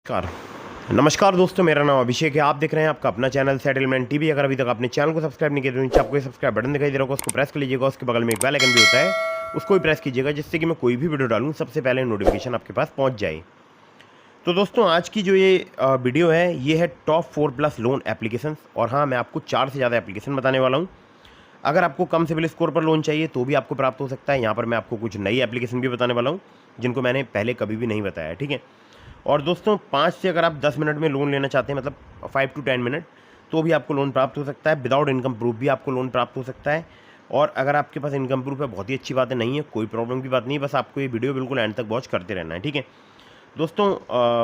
नमस्कार नमस्कार दोस्तों, मेरा नाम अभिषेक है। आप देख रहे हैं आपका अपना चैनल सेटलमेंट टीवी। अगर अभी तक आपने चैनल को सब्सक्राइब नहीं किया तो नीचे आपको सब्सक्राइब बटन दिखाई दे रहा होगा, उसको प्रेस कर लीजिएगा। उसके बगल में एक बेल आइकन भी होता है, उसको भी प्रेस कीजिएगा, जिससे कि मैं कोई भी वीडियो डालूँ सबसे पहले नोटिफिकेशन आपके पास पहुँच जाए। तो दोस्तों, आज की जो ये वीडियो है ये है टॉप 4+ लोन एप्लीकेशन। और हाँ, मैं आपको 4 से ज़्यादा एप्लीकेशन बताने वाला हूँ। अगर आपको कम सिबिल स्कोर पर लोन चाहिए तो भी आपको प्राप्त हो सकता है। यहाँ पर मैं आपको कुछ नई एप्लीकेशन भी बताने वाला हूँ जिनको मैंने पहले कभी भी नहीं बताया, ठीक है। और दोस्तों, 5 से अगर आप 10 मिनट में लोन लेना चाहते हैं, मतलब 5 to 10 मिनट, तो भी आपको लोन प्राप्त हो सकता है। विदाउट इनकम प्रूफ भी आपको लोन प्राप्त हो सकता है। और अगर आपके पास इनकम प्रूफ है, बहुत ही अच्छी बात है, नहीं है कोई प्रॉब्लम की बात नहीं, बस आपको ये वीडियो बिल्कुल एंड तक वॉच करते रहना है, ठीक है। दोस्तों,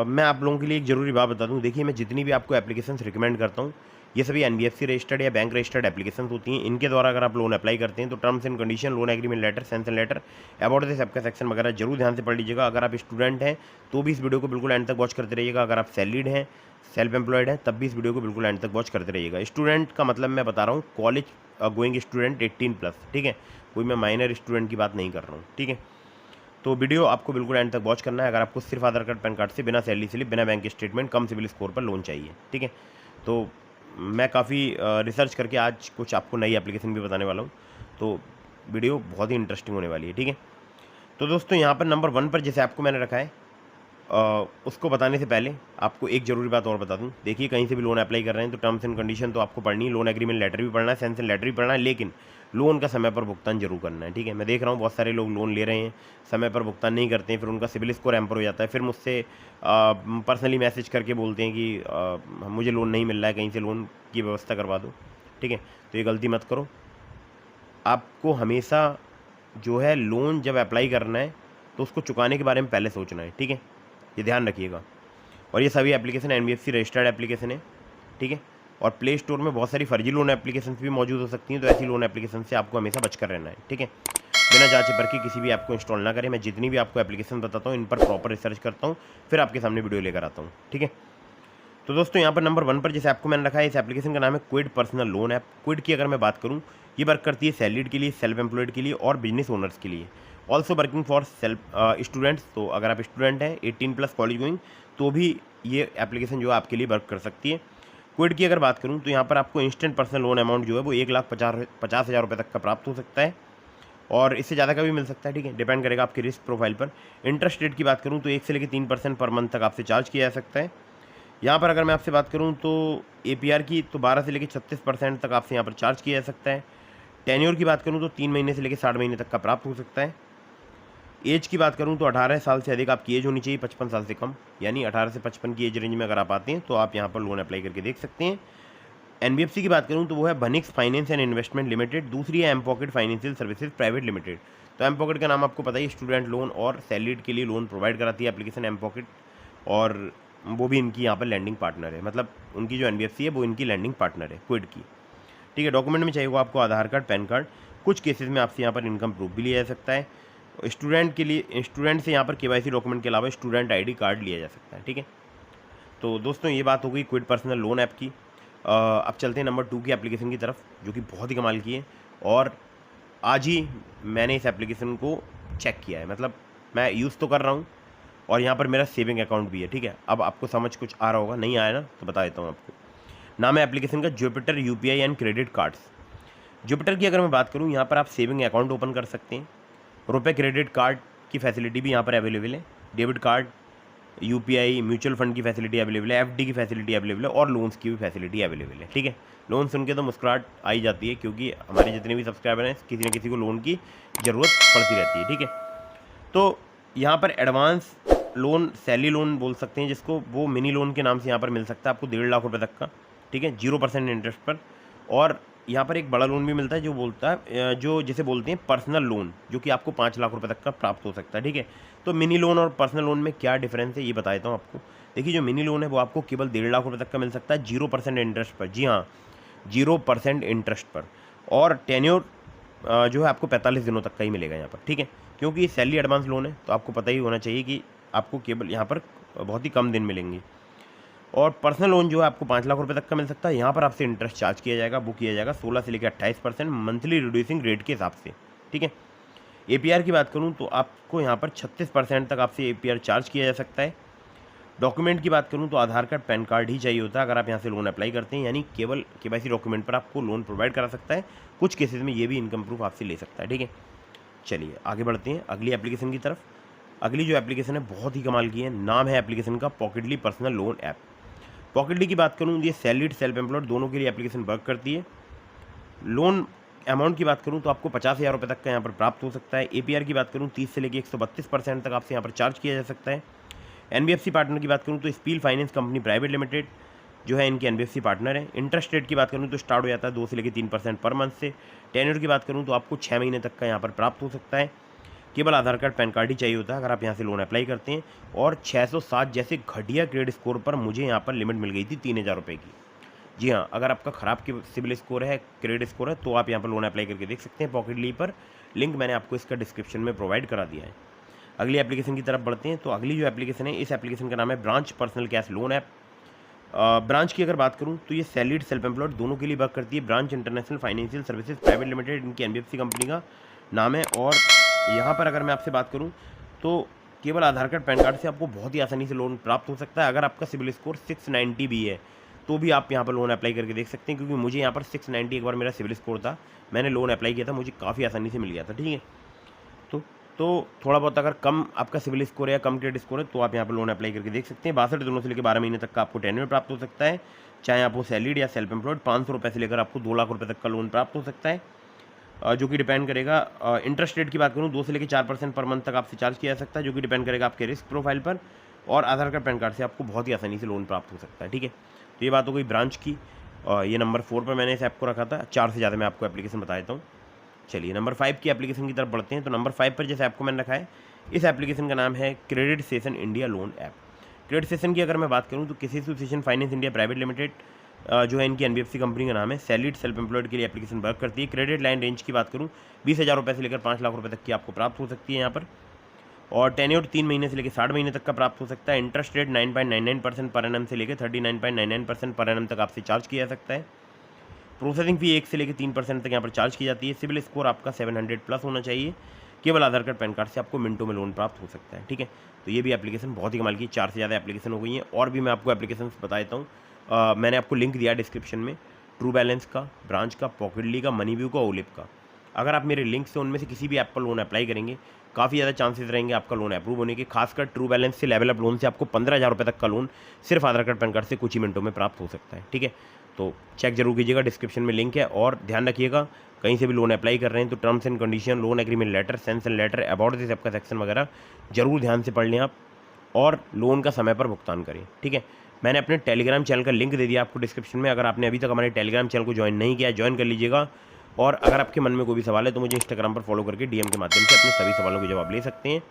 मैं आप लोगों के लिए एक ज़रूरी बात बता दूं। देखिए, मैं जितनी भी आपको एप्लीकेशंस रिकमेंड करता हूं, ये सभी एनबीएफसी रजिस्टर्ड या बैंक रजिस्टर्ड एप्लीकेशंस होती हैं। इनके द्वारा अगर आप लोन अप्लाई करते हैं तो terms and condition, loan agreement letter, sanction letter, about this सबका सेक्शन वगैरह जरूर ध्यान से पढ़ लीजिएगा। अगर आप स्टूडेंट हैं तो भी इस वीडियो को बिल्कुल एंड तक वॉच करते रहिएगा। अगर आप सैलरीड हैं, सेल्फ एम्प्लॉयड हैं, तब भी इस वीडियो को बिल्कुल एंड तक वॉच करते रहिएगा। स्टूडेंट का मतलब मैं बता रहा हूँ कॉलेज गोइंग स्टूडेंट 18+, ठीक है। कोई मैं माइनर स्टूडेंट की बात नहीं कर रहा हूँ, ठीक है। तो वीडियो आपको बिल्कुल एंड तक वॉच करना है। अगर आपको सिर्फ आधार कार्ड, पैन कार्ड से, बिना सैलरी स्लिप, बिना बैंक स्टेटमेंट, कम सिबिल स्कोर पर लोन चाहिए, ठीक है। तो मैं काफ़ी रिसर्च करके आज कुछ आपको नई एप्लीकेशन भी बताने वाला हूँ। तो वीडियो बहुत ही इंटरेस्टिंग होने वाली है, ठीक है। तो दोस्तों, यहाँ पर नंबर 1 पर जैसे आपको मैंने रखा है, उसको बताने से पहले आपको एक ज़रूरी बात और बता दूं। देखिए, कहीं से भी लोन अप्लाई कर रहे हैं तो टर्म्स एंड कंडीशन तो आपको पढ़नी है, लोन एग्रीमेंट लेटर भी पढ़ना है, सैंक्शन लेटर भी पढ़ना है, लेकिन लोन का समय पर भुगतान जरूर करना है, ठीक है। मैं देख रहा हूँ बहुत सारे लोग लोन ले रहे हैं, समय पर भुगतान नहीं करते हैं, फिर उनका सिबिल स्कोर एम्पर हो जाता है, फिर मुझसे पर्सनली मैसेज करके बोलते हैं कि मुझे लोन नहीं मिल रहा है, कहीं से लोन की व्यवस्था करवा दो, ठीक है। तो ये गलती मत करो। आपको हमेशा जो है लोन जब अप्लाई करना है तो उसको चुकाने के बारे में पहले सोचना है, ठीक है। ये ध्यान रखिएगा। और ये सभी एप्लीकेशन एनबीएफसी रजिस्टर्ड एप्लीकेशन है, ठीक है। और प्ले स्टोर में बहुत सारी फर्जी लोन एप्लीकेशन भी मौजूद हो सकती हैं, तो ऐसी लोन एप्लीकेशन से आपको हमेशा बचकर रहना है, ठीक है। बिना जांचे परखे किसी भी ऐप को इंस्टॉल ना करें। मैं जितनी भी आपको एप्लीकेशन बताता हूँ इन पर प्रॉपर रिसर्च करता हूँ, फिर आपके सामने वीडियो लेकर आता हूँ, ठीक है। तो दोस्तों, यहाँ पर नंबर 1 पर जैसे आपको मैंने रखा है, इस एप्लीकेशन का नाम है Quid personal loan app. Quid की अगर मैं बात करूँ, ये वर्क करती है सैलरीड के लिए, सेल्फ एम्प्लॉयड के लिए और बिजनेस ओनर्स के लिए। Also working for self students. तो अगर आप स्टूडेंट हैं 18+ कॉलेज गोइंग, तो भी ये एप्लीकेशन जो है आपके लिए वर्क कर सकती है। क्विड की अगर बात करूँ तो यहाँ पर आपको इंस्टेंट पर्सनल लोन अमाउंट जो है वो 1,50,000 रुपये तक का प्राप्त हो सकता है, और इससे ज़्यादा का भी मिल सकता है, ठीक है। डिपेंड करेगा आपकी रिस्क प्रोफाइल पर। इंटरेस्ट रेट की बात करूँ तो 1 से लेकर 3% पर मंथ तक आपसे चार्ज किया जा सकता है। यहाँ पर अगर मैं आपसे बात करूँ तो एपीआर की, तो 12 से लेकर 36% तक आपसे यहाँ पर चार्ज किया जा सकता है। टेन्योर की बात करूँ तो 3 महीने से लेकर 60 महीने तक का प्राप्त हो सकता है। एज की बात करूँ तो 18 साल से अधिक आपकी एज होनी चाहिए, 55 साल से कम, यानी 18 से 55 की एज रेंज में अगर आप आते हैं तो आप यहाँ पर लोन अप्लाई करके देख सकते हैं। एनबीएफसी की बात करूँ तो वो है बनिक्स फाइनेंस एंड इन्वेस्टमेंट लिमिटेड। दूसरी है mPokket financial services private limited. तो एम पॉकेट का नाम आपको पता ही, स्टूडेंट लोन और सैलरीड के लिए लोन प्रोवाइड कराती है एप्लीकेशन एम पॉकेट, और वो भी इनकी यहाँ पर लैंडिंग पार्टनर है। मतलब उनकी जो एनबीएफसी है वो इनकी लैंडिंग पार्टनर है क्विड की, ठीक है। डॉक्यूमेंट में चाहिए वो आपको आधार कार्ड, पैन कार्ड, कुछ केसेस में आपसे यहाँ पर इनकम प्रूफ भी लिया जा सकता है। स्टूडेंट के लिए, स्टूडेंट से यहाँ पर केवाईसी डॉक्यूमेंट के अलावा स्टूडेंट आईडी कार्ड लिया जा सकता है, ठीक है। तो दोस्तों, ये बात हो गई क्विड पर्सनल लोन ऐप की। अब चलते हैं नंबर 2 की एप्लीकेशन की तरफ, जो कि बहुत ही कमाल की है। और आज ही मैंने इस एप्लीकेशन को चेक किया है, मतलब मैं यूज़ तो कर रहा हूँ, और यहाँ पर मेरा सेविंग अकाउंट भी है, ठीक है। अब आपको समझ कुछ आ रहा होगा, नहीं आया ना तो बता देता हूँ आपको। नाम है एप्लीकेशन का Jupiter UPI and credit cards. Jupiter की अगर मैं बात करूँ, यहाँ पर आप सेविंग अकाउंट ओपन कर सकते हैं। रुपए क्रेडिट कार्ड की फैसिलिटी भी यहाँ पर अवेलेबल है। Debit card, UPI, mutual fund की फैसिलिटी अवेलेबल है, एफडी की फैसिलिटी अवेलेबल है, और लोन्स की भी फैसिलिटी अवेलेबल है, ठीक है। लोन सुन के तो मुस्कुराहट आई जाती है, क्योंकि हमारे जितने भी सब्सक्राइबर हैं किसी न किसी को लोन की ज़रूरत पड़ती रहती है, ठीक है। तो यहाँ पर एडवांस लोन, सैलरी लोन बोल सकते हैं जिसको, वो मिनी लोन के नाम से यहाँ पर मिल सकता है आपको 1.5 लाख रुपये तक का, ठीक है, 0% इंटरेस्ट पर। और यहाँ पर एक बड़ा लोन भी मिलता है जो बोलता है, जो जिसे बोलते हैं पर्सनल लोन, जो कि आपको 5 लाख रुपये तक का प्राप्त हो सकता है, ठीक है। तो मिनी लोन और पर्सनल लोन में क्या डिफरेंस है ये बता देता हूँ आपको। देखिए, जो मिनी लोन है वो आपको केवल 1.5 लाख रुपये तक का मिल सकता है, 0% इंटरेस्ट पर। जी हाँ, 0% इंटरेस्ट पर। और टेन्योर जो है आपको 45 दिनों तक का ही मिलेगा यहाँ पर, ठीक है। क्योंकि ये सैलरी एडवांस लोन है तो आपको पता ही होना चाहिए कि आपको केवल यहाँ पर बहुत ही कम दिन मिलेंगे। और पर्सनल लोन जो है आपको 5 लाख रुपए तक का मिल सकता है। यहाँ पर आपसे इंटरेस्ट चार्ज किया जाएगा, वो किया जाएगा 16 से लेकर 28% मंथली रिड्यूसिंग रेट के हिसाब से, ठीक है। एपीआर की बात करूँ तो आपको यहाँ पर 36% तक आपसे एपीआर चार्ज किया जा सकता है। डॉक्यूमेंट की बात करूं तो आधार कार्ड, पैन कार्ड ही चाहिए होता है अगर आप यहां से लोन अप्लाई करते हैं, यानी केवल केवाईसी डॉक्यूमेंट पर आपको लोन प्रोवाइड करा सकता है। कुछ केसेस में ये भी इनकम प्रूफ आपसे ले सकता है, ठीक है। चलिए आगे बढ़ते हैं अगली एप्लीकेशन की तरफ। अगली जो एप्लीकेशन है बहुत ही कमाल की है, नाम है एप्लीकेशन का पॉकेटली पर्सनल लोन ऐप। पॉकेटली की बात करूँ, ये सैलरीड सेल्फ एम्प्लॉयड दोनों के लिए एप्लीकेशन वर्क करती है। लोन अमाउंट की बात करूं तो आपको 50,000 रुपये तक का यहाँ पर प्राप्त हो सकता है। APR की बात करूं 30 से लेकर 132% तक आपसे यहाँ पर चार्ज किया जा सकता है। NBFC पार्टनर की बात करूं तो spill finance company private limited जो है इनके NBFC पार्टनर है। इंटरेस्ट रेट की बात करूं तो स्टार्ट हो जाता है 2 से लेकर 3% पर मंथ से। टेन्योर की बात करूं तो आपको 6 महीने तक का यहाँ पर प्राप्त हो सकता है। केवल आधार कार्ड, पैन कार्ड ही चाहिए होता है अगर आप यहाँ से लोन अप्लाई करते हैं। और 607 जैसे घटिया क्रेडिट स्कोर पर मुझे यहाँ पर लिमिट मिल गई थी 3,000 रुपये की। जी हाँ, अगर आपका ख़राब सिबिल स्कोर है, क्रेडिट स्कोर है, तो आप यहाँ पर लोन अप्लाई करके देख सकते हैं पॉकेटली पर। लिंक मैंने आपको इसका डिस्क्रिप्शन में प्रोवाइड करा दिया है। अगली एप्लीकेशन की तरफ बढ़ते हैं। तो अगली जो एप्लीकेशन है, इस एप्लीकेशन का नाम है branch personal cash loan app. Branch की अगर बात करूँ तो ये सैलरीड सेल्फ एम्प्लॉयड दोनों के लिए वर्क करती है। Branch international financial services private limited इनकी NBFC कंपनी का नाम है। और यहाँ पर अगर मैं आपसे बात करूँ तो केवल आधार कार्ड, पैन कार्ड से आपको बहुत ही आसानी से लोन प्राप्त हो सकता है। अगर आपका सिबिल स्कोर 690 भी है तो भी आप यहाँ पर लोन अप्लाई करके देख सकते हैं, क्योंकि मुझे यहाँ पर 690 एक बार मेरा सिबिल स्कोर था, मैंने लोन अप्लाई किया था, मुझे काफ़ी आसानी से मिल गया था, ठीक है। तो थोड़ा बहुत अगर कम आपका सिबिल स्कोर है या कम क्रेडिट स्कोर है तो आप यहाँ पर लोन अप्लाई करके देख सकते हैं। 62 दिनों से लेकर 12 महीने तक का आपको टेन्योर प्राप्त हो सकता है, चाहे आपको सैलरीड या सेल्फ एम्प्लॉयड। 500 रुपये से लेकर आपको 2 लाख रुपये तक का लोन प्राप्त हो सकता है, जो कि डिपेंड करेगा। इंटरेस्ट रेट की बात करूँ 2 से लेकर 4% पर मंथ तक आपसे चार्ज किया जा सकता है, जो कि डिपेंड करेगा आपके रिस्क प्रोफाइल पर। और आधार कार्ड, पैन कार्ड से आपको बहुत ही आसानी से लोन प्राप्त हो सकता है, ठीक है। तो ये बात हो गई ब्रांच की। ये नंबर 4 पर मैंने इस ऐप को रखा था, 4 से ज़्यादा मैं आपको एप्लीकेशन बता देता हूँ। चलिए नंबर 5 की एप्लीकेशन की तरफ बढ़ते हैं। तो नंबर 5 पर जिस ऐप को मैंने रखा है, इस एप्लीकेशन का नाम है credit session India loan app. Credit session की अगर मैं बात करूँ तो किसी association finance India private limited जो है इनकी NBFC कंपनी का नाम है, सैलरीड सेल्फ एम्प्लॉयड के लिए एप्लीकेशन वर्क करती है। क्रेडिट लाइन रेंज की बात करूँ 20,000 रुपये से लेकर 5 लाख रुपये तक की आपको प्राप्त हो सकती है यहाँ पर। और टेन्योर 3 महीने से लेकर 60 महीने तक का प्राप्त हो सकता है। इंटरेस्ट रेट 9.99% पर एनम से लेकर 39.99% पर एनम तक आपसे चार्ज किया जा सकता है। प्रोसेसिंग फी 1 से लेकर 3% तक यहाँ पर चार्ज की जाती है। सिबिल स्कोर आपका 700 प्लस होना चाहिए। केवल आधार कार्ड, पैन कार्ड से आपको मिनटों में लोन प्राप्त हो सकता है, ठीक है। तो ये भी एप्लीकेशन बहुत ही कमाल की, 4 से ज़्यादा एप्लीकेशन हो गई हैं। और भी मैं आपको एप्लीकेशन बता देता हूँ। मैंने आपको लिंक दिया डिस्क्रिप्शन में, ट्रू बैलेंस का, ब्रांच का, पॉकेटली का, मनीव्यू का, ओलिप का। अगर आप मेरे लिंक से उनमें से किसी भी ऐप पर लोन अप्लाई करेंगे, काफ़ी ज़्यादा चांसेस रहेंगे आपका लोन अप्रूव होने के। खासकर ट्रू बैलेंस से, लेवल अप लोन से आपको 15,000 रुपये तक का लोन सिर्फ आधार कार्ड, पैन कार्ड से कुछ ही मिनटों में प्राप्त हो सकता है, ठीक है। तो चेक जरूर कीजिएगा, डिस्क्रिप्शन में लिंक है। और ध्यान रखिएगा, कहीं से भी लोन अप्लाई कर रहे हैं तो terms and condition, loan agreement letter, sanction letter, about this app का सेक्शन वगैरह जरूर ध्यान से पढ़ लें आप, और लोन का समय पर भुगतान करें, ठीक है। मैंने अपने टेलीग्राम चैनल का लिंक दे दिया आपको डिस्क्रिप्शन में। अगर आपने अभी तक हमारे टेलीग्राम चैनल को ज्वाइन नहीं किया, ज्वाइन कर लीजिएगा। और अगर आपके मन में कोई भी सवाल है तो मुझे इंस्टाग्राम पर फॉलो करके DM के माध्यम से अपने सभी सवालों के जवाब ले सकते हैं।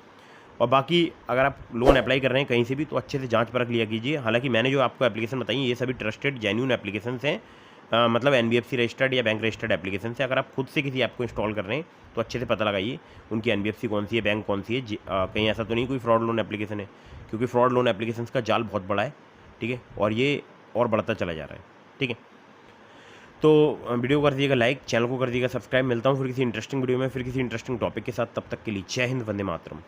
और बाकी अगर आप लोन अप्लाई कर रहे हैं कहीं से भी तो अच्छे से जांच परख लिया कीजिए। हालांकि मैंने जो आपको एप्लीकेशन बताई ये सभी ट्रस्टेड जेन्युइन एप्लीकेशन हैं, मतलब NBFC रजिस्टर्ड या बैंक रजिस्टर्ड एप्लीकेशन से। अगर आप खुद से किसी ऐप को इंस्टॉल कर रहे हैं तो अच्छे से पता लगाइए उनकी NBFC कौन सी है, बैंक कौन सी है। कहीं ऐसा तो नहीं कोई फ्रॉड लोन एप्लीकेशन है, क्योंकि फ्रॉड लोन एप्लीकेशन का जाल बहुत बड़ा है, ठीक है। और ये और बढ़ता चला जा रहा है, ठीक है। तो वीडियो को कर दीजिएगा लाइक, चैनल को कर दीजिएगा सब्सक्राइब। मिलता हूँ फिर किसी इंटरेस्टिंग वीडियो में, फिर किसी इंटरेस्टिंग टॉपिक के साथ। तब तक के लिए जय हिंद, वंदे मातरम।